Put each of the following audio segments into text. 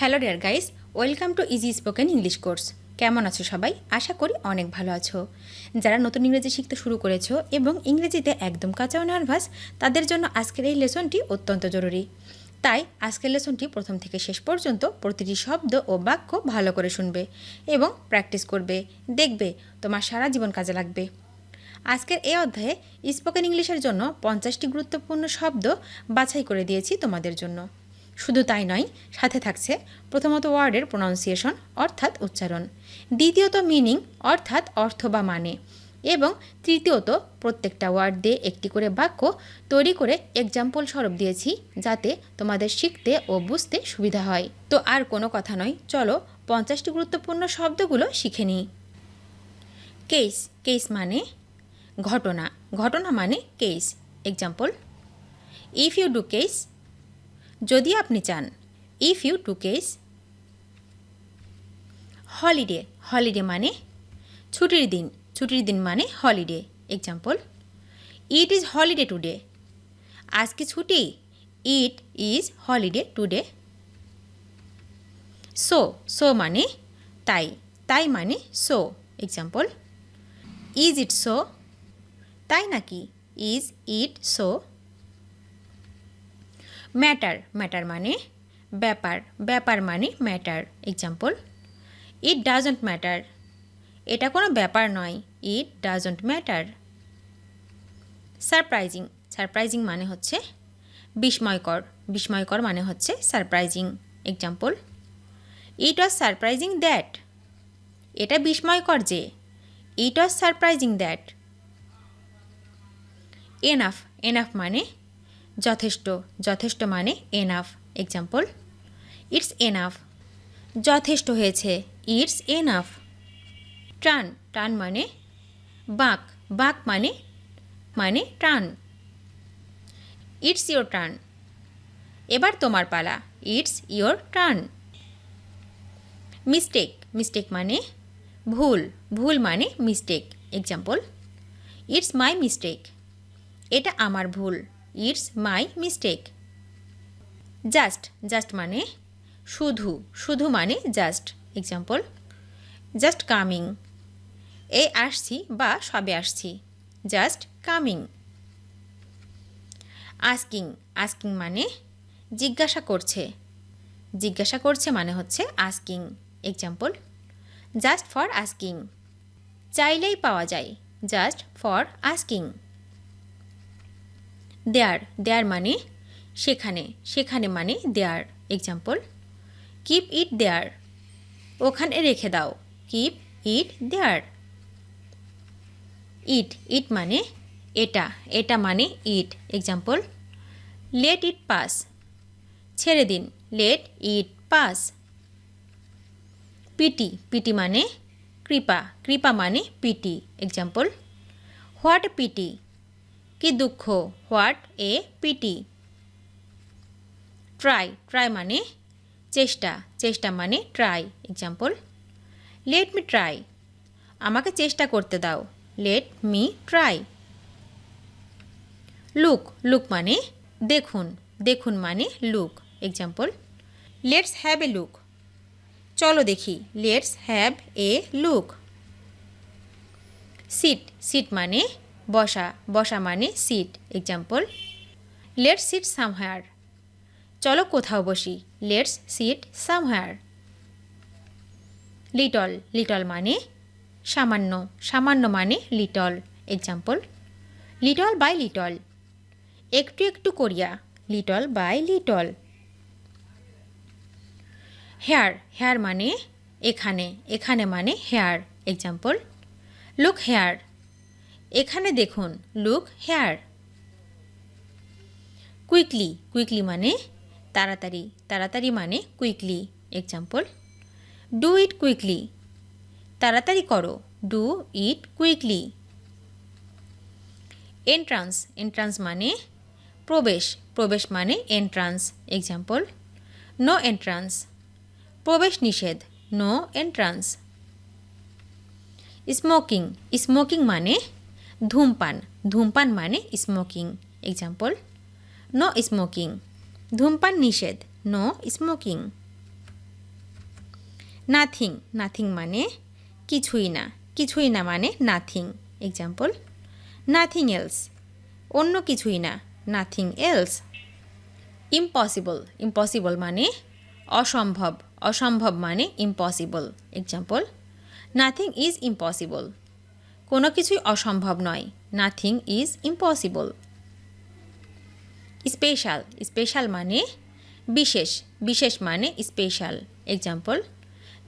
Hello dear guys, welcome to easy spoken English course. কেমন আছো সবাই? আশা করি অনেক ভালো আছো। যারা নতুন ইংরেজি শিখতে শুরু করেছো এবং ইংরেজিতে একদম কাঁচাও নার্ভাস, তাদের জন্য আজকের এই লেসনটি অত্যন্ত জরুরি। তাই আজকের লেসনটি প্রথম থেকে শেষ পর্যন্ত প্রতিটি শব্দ ও বাক্য ভালো করে শুনবে এবং প্র্যাকটিস করবে। দেখবে তোমার সারা জীবন কাজে লাগবে। আজকের এই অধ্যায়ে স্পোকেন ইংলিশের জন্য 50টি গুরুত্বপূর্ণ শব্দ বাছাই করে দিয়েছি তোমাদের জন্য। শুধু তাই নয়, সাথে থাকছে প্রথমত ওয়ার্ডের প্রোনাউন্সিয়েশন অর্থাৎ উচ্চারণ, দ্বিতীয়ত মিনিং অর্থাৎ অর্থ বা মানে, এবং তৃতীয়ত প্রত্যেকটা ওয়ার্ড দিয়ে একটি করে বাক্য তৈরি করে এক্সাম্পল স্বরূপ দিয়েছি, যাতে তোমাদের শিখতে ও বুঝতে সুবিধা হয়। তো আর কোনো কথা নয়, চলো 50টি গুরুত্বপূর্ণ শব্দগুলো শিখে নিই। কেস, কেস মানে ঘটনা, ঘটনা মানে case. Example, if you do case, যদি আপনি চান। If you do case. Holiday, holiday মানে ছুটির দিন, ছুটির দিন মানে holiday. Example, it is holiday today, আজকে ছুটি। It is holiday today. So, so মানে তাই, তাই মানে so. Example, is it so, তাই নাকি। Is it so. Matter, matter মানে ব্যাপার, ব্যাপার মানে matter. Example, it doesn't matter, এটা কোনো ব্যাপার নয়। It doesn't matter. Surprising, surprising মানে হচ্ছে বিস্ময়কর, বিস্ময়কর মানে হচ্ছে surprising. Example, it was surprising that, এটা বিস্ময়কর যে। ইট ওয়াজ সারপ্রাইজিং দ্যাট। এনাফ, এনাফ মানে যথেষ্ট, যথেষ্ট মানে এনাফ। এক্সাম্পল, ইটস এনাফ, যথেষ্ট হয়েছে। It's enough. টার্ন, টার্ন মানে বাঁক, বাঁক মানে মানে টার্ন। ইটস ইয়োর টার্ন, এবার তোমার পালা। It's your turn. Mistake, mistake মানে ভুল, ভুল মানে mistake. Example, it's my mistake, এটা আমার ভুল। It's my mistake. Just, just মানে শুধু, শুধু মানে জাস্ট। এক্সাম্পল, জাস্ট কামিং, এই আসছি বা সবে আসছি। Just coming. আস্কিং, আস্কিং মানে জিজ্ঞাসা করছে, জিজ্ঞাসা করছে মানে হচ্ছে asking. Example, just for asking, চাইলেই পাওয়া যায়। Just for asking. There, there মানে সেখানে, সেখানে মানে দেয়ার। এক্সাম্পল, কিপ ইট দেয়ার, ওখানে রেখে দাও। কিপ ইট দেয়ার। ইট, ইট মানে এটা, এটা মানে it. Example, let it pass, ছেড়ে দিন। Let it pass. Pity, pity মানে কৃপা, কৃপা মানে pity. Example, what a pity, কি দুঃখ। What a pity. Try, try মানে চেষ্টা, চেষ্টা মানে try. Example, let me try, আমাকে চেষ্টা করতে দাও। Let me try. Look, look মানে দেখুন, দেখুন মানে look. Example, let's have a look, চলো দেখি। Let's have a look. Sit, sit মানে বসা, বসা মানে sit. Example, let's sit somewhere, চলো কোথাও বসি। Let's sit somewhere. Little, little মানে সামান্য, সামান্য মানে little. Example, little by little, একটু একটু করিয়া। Little by little. Here, here মানে এখানে, এখানে মানে হেয়ার। এক্সাম্পল, লুক হেয়ার, এখানে দেখুন। Look hair. কুইকলি, কুইকলি মানে তাড়াতাড়ি, তাড়াতাড়ি মানে quickly. Example, do it quickly, তাড়াতাড়ি করো। Do it quickly. Entrance, entrance মানে প্রবেশ, প্রবেশ মানে এন্ট্রান্স। এক্সাম্পল, নো এন্ট্রান্স, প্রবেশ নিষেধ। No entrance. স্মোকিং, স্মোকিং মানে ধূমপান, ধূমপান মানে স্মোকিং। এক্সাম্পল, নো স্মোকিং, ধূমপান নিষেধ। No smoking. নাথিং নাথিং মানে কিছুই না মানে নাথিং। এক্সাম্পল, নাথিং এলস, অন্য কিছুই না, নাথিং এলস। ইম্পসিবল ইম্পসিবল মানে অসম্ভব, অসম্ভব মানে impossible. Example, nothing is impossible, কোনো কিছুই অসম্ভব নয়, nothing is impossible. Special special মানে বিশেষ, বিশেষ মানে স্পেশাল। এক্সাম্পল,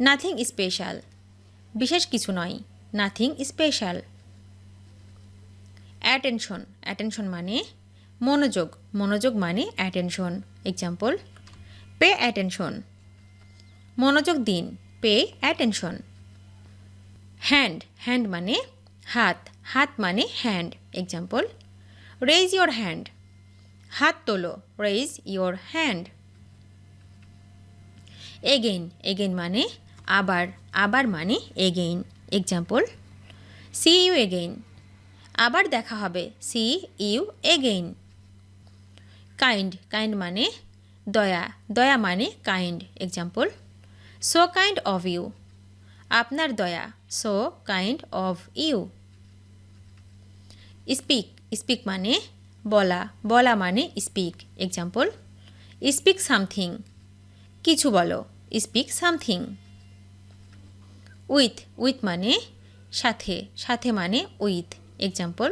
নাথিং স্পেশাল, বিশেষ কিছু নয়, নাথিং স্পেশাল। অ্যাটেনশন অ্যাটেনশন মানে মনোযোগ, মনোযোগ মানে অ্যাটেনশন। এক্সাম্পল, পে অ্যাটেনশন, মনোযোগ দিন, পে অ্যাটেনশন। হ্যান্ড হ্যান্ড মানে হাত, হাত মানে hand. Example, raise your hand, হাত তোলো, raise your hand. Again again মানে আবার, আবার মানে again. Example, see you again, আবার দেখা হবে, see you again. Kind kind মানে দয়া, দয়া মানে kind. Example, so kind of you, আপনার দয়া, so kind of you. Speak speak মানে বলা, বলা মানে স্পিক। এক্সাম্পল, স্পিক সামথিং, কিছু বলো, স্পিক সামথিং। উইথ উইথ মানে সাথে, সাথে মানে with. Example,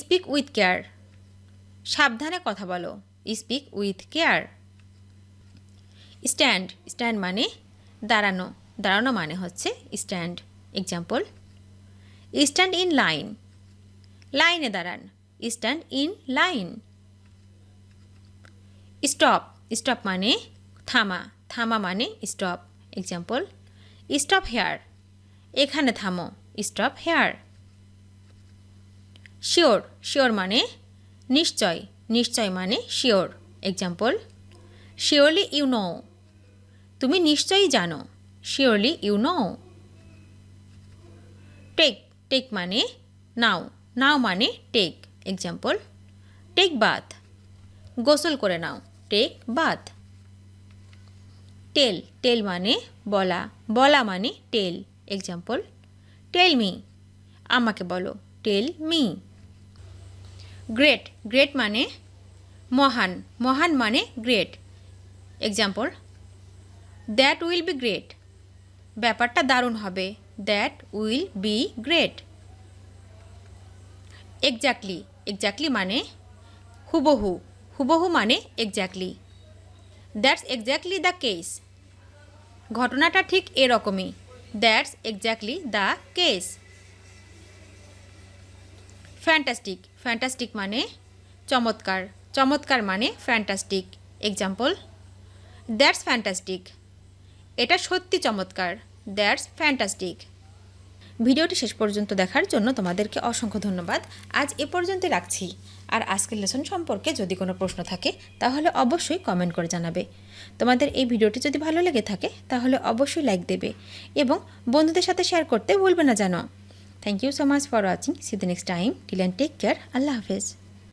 speak with care, সাবধানে কথা বলো, speak with care. Stand stand মানে দাঁড়ানো, দাঁড়ানো মানে হচ্ছে stand. Example, stand in line, লাইনে দাঁড়ান, stand in line. Stop stop মানে থামা, থামা মানে স্টপ। এক্সাম্পল, স্টপ হেয়ার, এখানে থামো, স্টপ হেয়ার। শিওর শিওর মানে নিশ্চয়, নিশ্চয় মানে sure. Example, surely you know, তুমি নিশ্চয়ই জানো, surely you know. Take take মানে নাও, নাও মানে টেক। এক্সাম্পল, টেক বাথ, গোসল করে নাও, টেক বাথ। টেল টেল মানে বলা, বলা মানে টেল। এক্সাম্পল, টেল মি, আমাকে বলো, টেল মি। গ্রেট গ্রেট মানে মহান, মহান মানে great. Example, that will be great, ব্যাপারটা দারুণ হবে, that will be great. Exactly exactly মানে হুবহু, হুবহু মানে exactly. That's exactly the case, ঘটনাটা ঠিক এরকমই, that's exactly the case. Fantastic fantastic মানে চমৎকার, চমৎকার মানে ফ্যান্টাস্টিক। এক্সাম্পল, দ্যাটস ফ্যান্টাস্টিক, এটা সত্যি চমৎকার, দ্যাটস ফ্যান্টাস্টিক। ভিডিওটি শেষ পর্যন্ত দেখার জন্য তোমাদেরকে অসংখ্য ধন্যবাদ। আজ এ পর্যন্ত রাখছি। আর আজকের লেসন সম্পর্কে যদি কোনো প্রশ্ন থাকে তাহলে অবশ্যই কমেন্ট করে জানাবে। তোমাদের এই ভিডিওটি যদি ভালো লেগে থাকে তাহলে অবশ্যই লাইক দেবে এবং বন্ধুদের সাথে শেয়ার করতে ভুলবে না যেন। Thank you so much for watching. See the next time. Till and take care. আল্লাহ হাফেজ।